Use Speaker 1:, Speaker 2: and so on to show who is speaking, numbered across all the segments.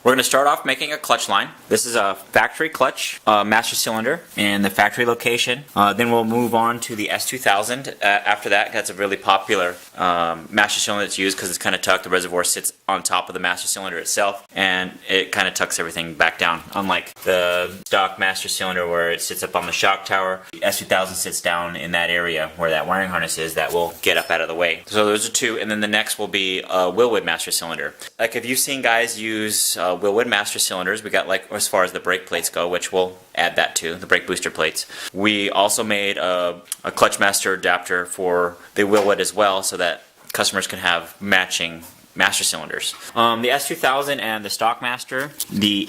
Speaker 1: We're going to start off making a clutch line. This is a factory clutch master cylinder in the factory location. Then we'll move on to the S2000. After that, that's a really popular master cylinder that's used because it's kind of tucked. The reservoir sits on top of the master cylinder itself, and it kind of tucks everything back down. Unlike the stock master cylinder where it sits up on the shock tower, the S2000 sits down in that area where that wiring harness is that will get up out of the way. So those are two, and then the next will be a Wilwood master cylinder. Like if you've seen guys use Wilwood master cylinders, we got like as far as the brake plates go, which we'll add that to, the brake booster plates. We also made a clutch master adapter for the Wilwood as well, so that customers can have matching master cylinders. The S2000 and the stock master, the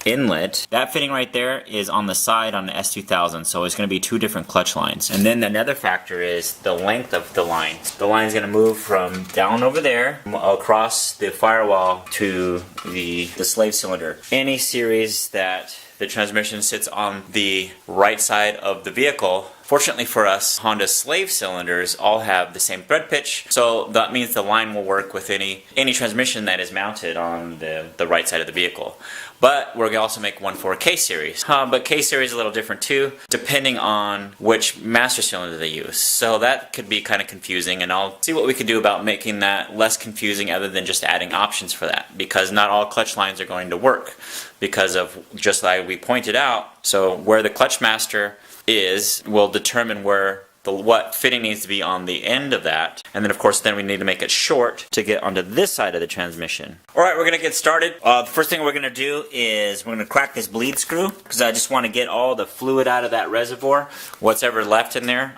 Speaker 1: inlet, that fitting right there is on the side on the S2000, so it's going to be two different clutch lines. And then another factor is the length of the line. The line is going to move from down over there across the firewall to the slave cylinder. Any series that the transmission sits on the right side of the vehicle. Fortunately for us, Honda slave cylinders all have the same thread pitch, so that means the line will work with any transmission that is mounted on the right side of the vehicle. But we're going to also make one for a K-Series. But K-Series is a little different too, depending on which master cylinder they use. So that could be kind of confusing, and I'll see what we can do about making that less confusing other than just adding options for that. Because not all clutch lines are going to work because of, just like we pointed out, so where the clutch master is will determine where what fitting needs to be on the end of that, and then of course then we need to make it short to get onto this side of the transmission. Alright, we're going to get started. The first thing we're going to do is we're going to crack this bleed screw, because I just want to get all the fluid out of that reservoir, what's ever left in there.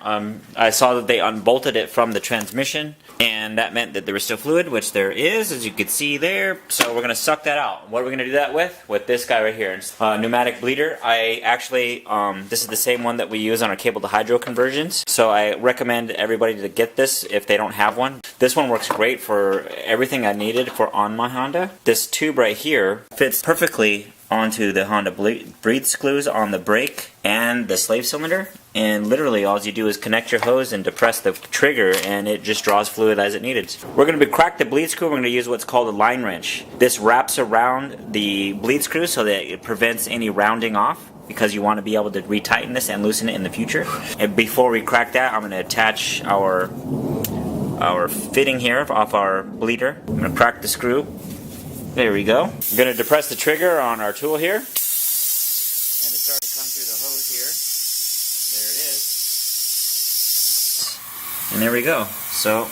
Speaker 1: I saw that they unbolted it from the transmission, and that meant that there was still fluid, which there is, as you can see there. So we're going to suck that out. What are we going to do that with? With this guy right here. It's a pneumatic bleeder. I actually, this is the same one that we use on our cable to hydro conversions. So I recommend everybody to get this if they don't have one. This one works great for everything I needed for on my Honda. This tube right here fits perfectly onto the Honda bleed screws on the brake and the slave cylinder, and literally all you do is connect your hose and depress the trigger and it just draws fluid as it needed. We're going to crack the bleed screw. We're going to use what's called a line wrench. This wraps around the bleed screw so that it prevents any rounding off, because you want to be able to retighten this and loosen it in the future. And before we crack that, I'm going to attach our fitting here off our bleeder. I'm going to crack the screw. There we go. I'm going to depress the trigger on our tool here, and it starts to come through the hose here. There it is. And there we go. So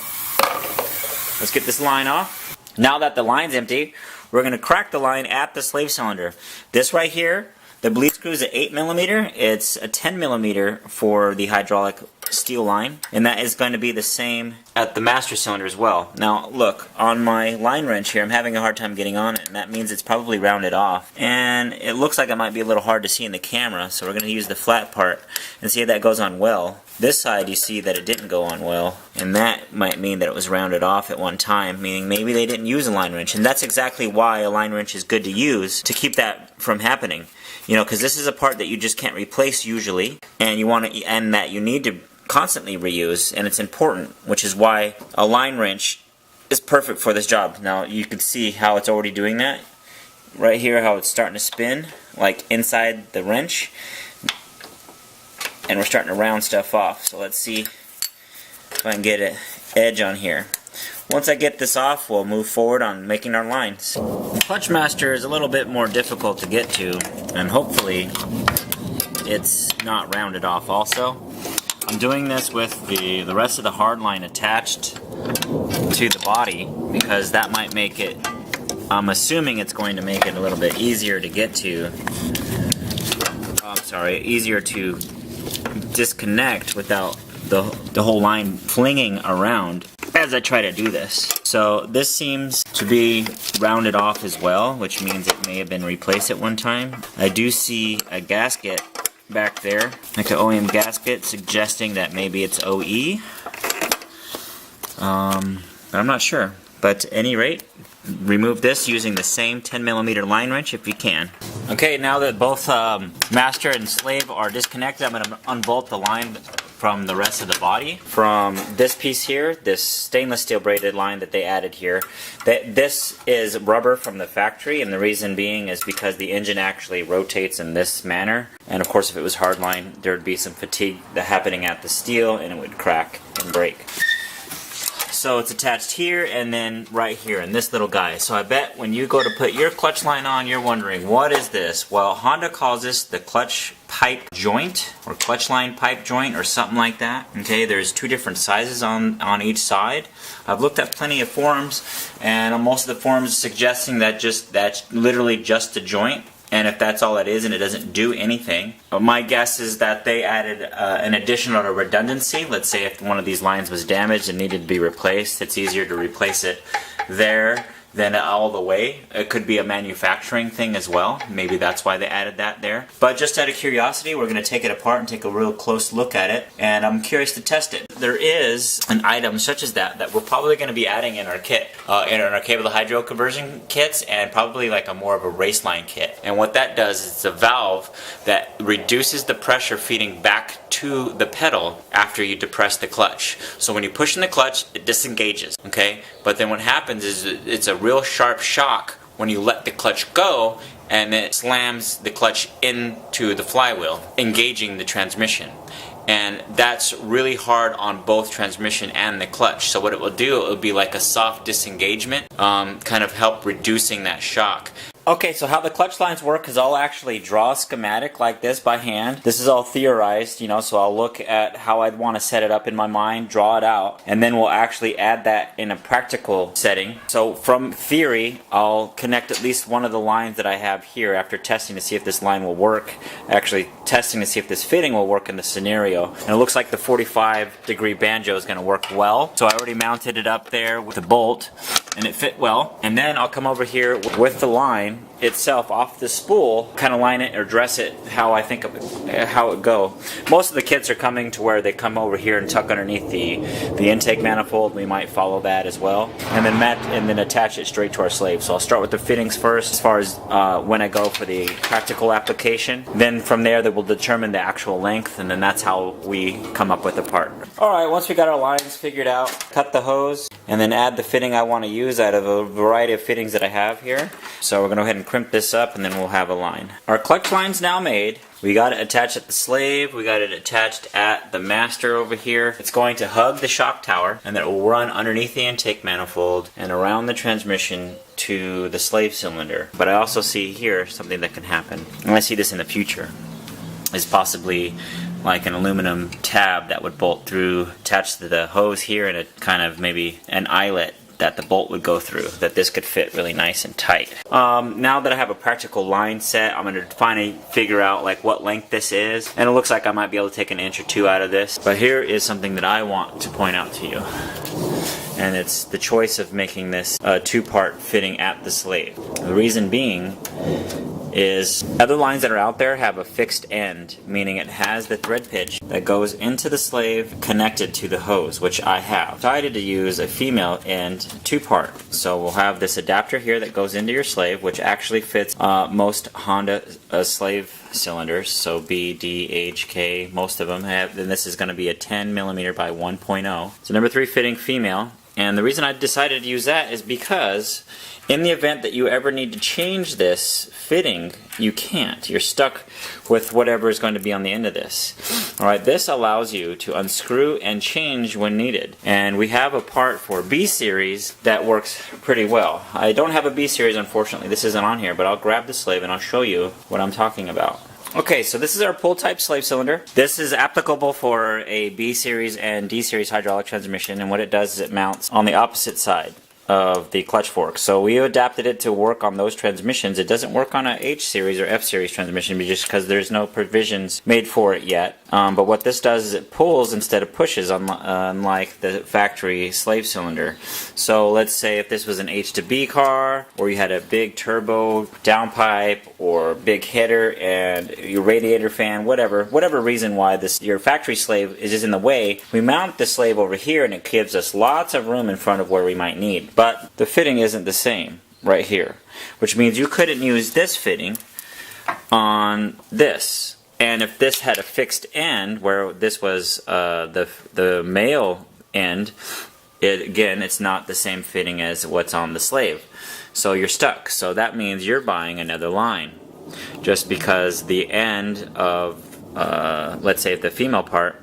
Speaker 1: let's get this line off. Now that the line's empty, we're going to crack the line at the slave cylinder. This right here, the bleed screw is at 8mm. It's a 10mm for the hydraulic steel line, and that is going to be the same at the master cylinder as well. Now look, on my line wrench here, I'm having a hard time getting on it, and that means it's probably rounded off, and it looks like it might be a little hard to see in the camera, so we're going to use the flat part and see if that goes on well. This side you see that it didn't go on well, and that might mean that it was rounded off at one time, meaning maybe they didn't use a line wrench, and that's exactly why a line wrench is good to use to keep that from happening. You know, because this is a part that you just can't replace usually, and you want to, and that you need to constantly reuse, and it's important, which is why a line wrench is perfect for this job. Now you can see how it's already doing that right here, how it's starting to spin like inside the wrench, and we're starting to round stuff off. So let's see if I can get an edge on here. Once I get this off, we'll move forward on making our lines. The clutch master is a little bit more difficult to get to, and hopefully it's not rounded off also. I'm doing this with the rest of the hard line attached to the body, because that might make it, I'm assuming it's going to make it a little bit easier to get to, easier to disconnect without the whole line flinging around as I try to do this. So this seems to be rounded off as well, which means it may have been replaced at one time. I do see a gasket back there, like an OEM gasket, suggesting that maybe it's OE. But I'm not sure. But at any rate, remove this using the same 10mm line wrench if you can. Okay, now that both master and slave are disconnected, I'm going to unbolt the line from the rest of the body. From this piece here, this stainless steel braided line that they added here, this is rubber from the factory, and the reason being is because the engine actually rotates in this manner. And of course, if it was hardline, there would be some fatigue happening at the steel, and it would crack and break. So it's attached here and then right here in this little guy. So I bet when you go to put your clutch line on, you're wondering, what is this? Well, Honda calls this the clutch pipe joint, or clutch line pipe joint, or something like that. Okay, there's two different sizes on each side. I've looked at plenty of forums, and on most of the forums suggesting that that's literally just a joint. And if that's all it is and it doesn't do anything, my guess is that they added an additional redundancy. Let's say if one of these lines was damaged and needed to be replaced, it's easier to replace it there than all the way. It could be a manufacturing thing as well. Maybe that's why they added that there. But just out of curiosity, we're going to take it apart and take a real close look at it, and I'm curious to test it. There is an item such as that we're probably going to be adding in our kit, in our cable to hydro conversion kits, and probably like a more of a race line kit. And what that does is it's a valve that reduces the pressure feeding back to the pedal after you depress the clutch. So when you push in the clutch, it disengages, okay? But then what happens is it's a real sharp shock when you let the clutch go, and it slams the clutch into the flywheel, engaging the transmission. And that's really hard on both transmission and the clutch. So what it will do, it will be like a soft disengagement, kind of help reducing that shock. Okay, so how the clutch lines work is I'll actually draw a schematic like this by hand. This is all theorized, you know, so I'll look at how I'd want to set it up in my mind, draw it out, and then we'll actually add that in a practical setting. So from theory, I'll connect at least one of the lines that I have here after testing to see if this line will work, actually testing to see if this fitting will work in the scenario. And it looks like the 45-degree banjo is going to work well. So I already mounted it up there with a bolt, and it fit well. And then I'll come over here with the line itself off the spool, kind of line it or dress it how I think of it, how it go. Most of the kits are coming to where they come over here and tuck underneath the intake manifold. We might follow that as well, and then attach it straight to our slave. So I'll start with the fittings first, as far as when I go for the practical application. Then from there, that will determine the actual length, and then that's how we come up with the part. All right, once we got our lines figured out, cut the hose, and then add the fitting I want to use out of a variety of fittings that I have here. So we're going to go ahead and crimp this up, and then we'll have a line. Our clutch line's now made. We got it attached at the slave, we got it attached at the master over here. It's going to hug the shock tower, and then it will run underneath the intake manifold and around the transmission to the slave cylinder. But I also see here something that can happen, and I see this in the future, is possibly like an aluminum tab that would bolt through, attached to the hose here, and a kind of maybe an eyelet that the bolt would go through, that this could fit really nice and tight. Now that I have a practical line set, I'm going to finally figure out like what length this is, and it looks like I might be able to take an inch or two out of this. But here is something that I want to point out to you, and it's the choice of making this a two-part fitting at the slave. The reason being is other lines that are out there have a fixed end, meaning it has the thread pitch that goes into the slave connected to the hose, which I have. Decided to use a female end two-part. So we'll have this adapter here that goes into your slave, which actually fits most Honda slave cylinders, so B, D, H, K, most of them have, and this is going to be a 10mm by 1.0. So number 3 fitting female, and the reason I decided to use that is because in the event that you ever need to change this fitting, you can't. You're stuck with whatever is going to be on the end of this. Alright, this allows you to unscrew and change when needed. And we have a part for B series that works pretty well. I don't have a B series, unfortunately. This isn't on here, but I'll grab the slave and I'll show you what I'm talking about. Okay, so this is our pull type slave cylinder. This is applicable for a B series and D series hydraulic transmission, and what it does is it mounts on the opposite side of the clutch fork. So we adapted it to work on those transmissions. It doesn't work on a H series or F series transmission just because there's no provisions made for it yet. But what this does is it pulls instead of pushes, unlike the factory slave cylinder. So let's say if this was an H to B car, or you had a big turbo downpipe or big header and your radiator fan, whatever reason why your factory slave is just in the way, we mount the slave over here and it gives us lots of room in front of where we might need. But the fitting isn't the same right here, which means you couldn't use this fitting on this. And if this had a fixed end, where this was the male end, it's not the same fitting as what's on the slave. So you're stuck. So that means you're buying another line. Just because the end of, let's say, the female part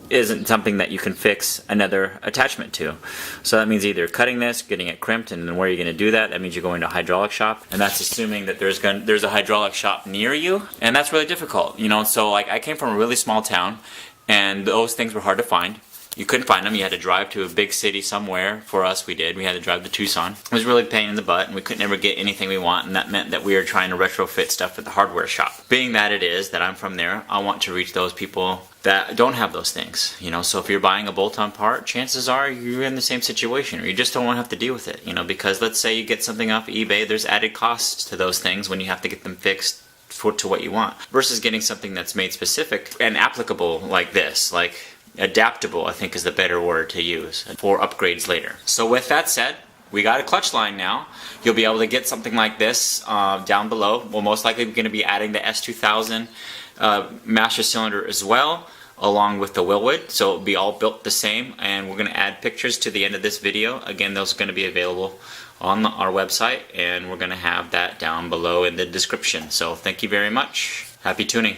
Speaker 1: isn't something that you can fix another attachment to. So that means either cutting this, getting it crimped, and then where are you going to do that? That means you're going to a hydraulic shop, and that's assuming that there's a hydraulic shop near you, and that's really difficult, you know. So like I came from a really small town, and those things were hard to find. You couldn't find them. You had to drive to a big city somewhere. For us, we did. We had to drive to Tucson. It was really a pain in the butt, and we could never get anything we want, and that meant that we were trying to retrofit stuff at the hardware shop. Being that it is that I'm from there, I want to reach those people that don't have those things, you know. So if you're buying a bolt-on part, chances are you're in the same situation, or you just don't want to have to deal with it, you know, because let's say you get something off eBay, there's added costs to those things when you have to get them fixed to what you want, versus getting something that's made specific and applicable like this, like adaptable, I think is the better word to use for upgrades later. So with that said, we got a clutch line now. You'll be able to get something like this down below. We'll most likely be going to be adding the S2000 master cylinder as well, along with the Wilwood, so it'll be all built the same, and we're going to add pictures to the end of this video. Again, those are going to be available on our website, and we're going to have that down below in the description. So thank you very much. Happy tuning.